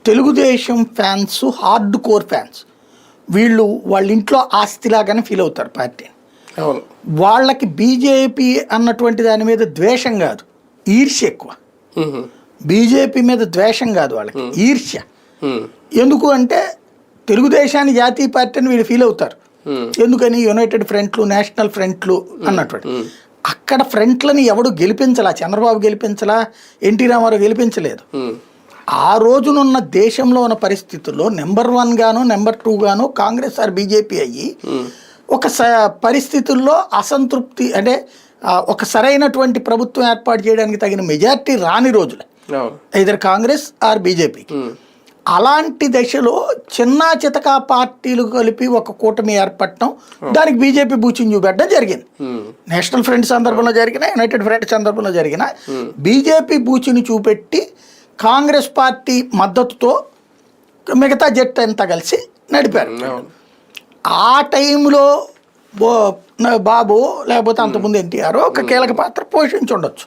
Telugu Desam fans hard core fans. వీళ్ళు వాళ్ళ ఇంట్లో ఆస్తిలాగానే ఫీల్ అవుతారు పార్టీని. అవును. వాళ్ళకి బీజేపీ అన్నటువంటి దాని మీద ద్వేషం కాదు, ఈర్ష్య ఎక్కువ. బీజేపీ మీద ద్వేషం కాదు, వాళ్ళకి ఈర్ష్య. ఎందుకు అంటే తెలుగుదేశాన్ని జాతీయ పార్టీ అని వీళ్ళు ఫీల్ అవుతారు. ఎందుకని యునైటెడ్ ఫ్రంట్లు, నేషనల్ ఫ్రంట్లు అన్నటువంటి అక్కడ ఫ్రంట్లని ఎవడు గెలిపించలా. చంద్రబాబు గెలిపించలా, ఎన్టీ రామారావు గెలిపించలేదు. ఆ రోజునున్న దేశంలో ఉన్న పరిస్థితుల్లో నెంబర్ 1 గాను నెంబర్ 2 గాను కాంగ్రెస్ ఆర్ బీజేపీ అయ్యి ఒక పరిస్థితుల్లో అసంతృప్తి అంటే ఒక సరైనటువంటి ప్రభుత్వం ఏర్పాటు చేయడానికి తగిన మెజార్టీ రాని రోజులే ఇద్దరు కాంగ్రెస్ ఆర్ బీజేపీ. అలాంటి దశలో చిన్న చితకా పార్టీలు కలిపి ఒక కూటమి ఏర్పడటం, దానికి బీజేపీ బూచిని చూపెట్టడం జరిగింది. నేషనల్ ఫ్రంట్ సందర్భంలో జరిగిన, యునైటెడ్ ఫ్రంట్ సందర్భంలో జరిగిన బీజేపీ బూచిని చూపెట్టి కాంగ్రెస్ పార్టీ మద్దతుతో మిగతా జట్టు అంతా కలిసి నడిపారు. ఆ టైంలో బాబు లేకపోతే అంతకుముందు ఎన్టీఆర్ ఒక కీలక పాత్ర పోషించి ఉండొచ్చు.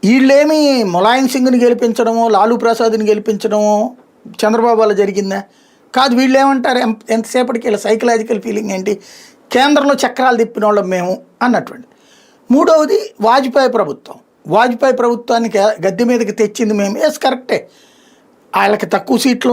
వీళ్ళేమి ములాయం సింగ్ని గెలిపించడమో, లాలూ ప్రసాద్ని గెలిపించడమో చంద్రబాబు వల్ల జరిగిందా? కాదు. వీళ్ళు ఏమంటారు, ఎంతసేపటికి వీళ్ళ సైకలాజికల్ ఫీలింగ్ ఏంటి, కేంద్రంలో చక్రాలు తిప్పిన వాళ్ళం మేము అన్నటువంటి. మూడవది వాజ్పేయి ప్రభుత్వం. వాజ్పేయి ప్రభుత్వానికి గద్దె మీదకి తెచ్చింది మేము. ఎస్ కరెక్టే, వాళ్ళకి తక్కువ సీట్లు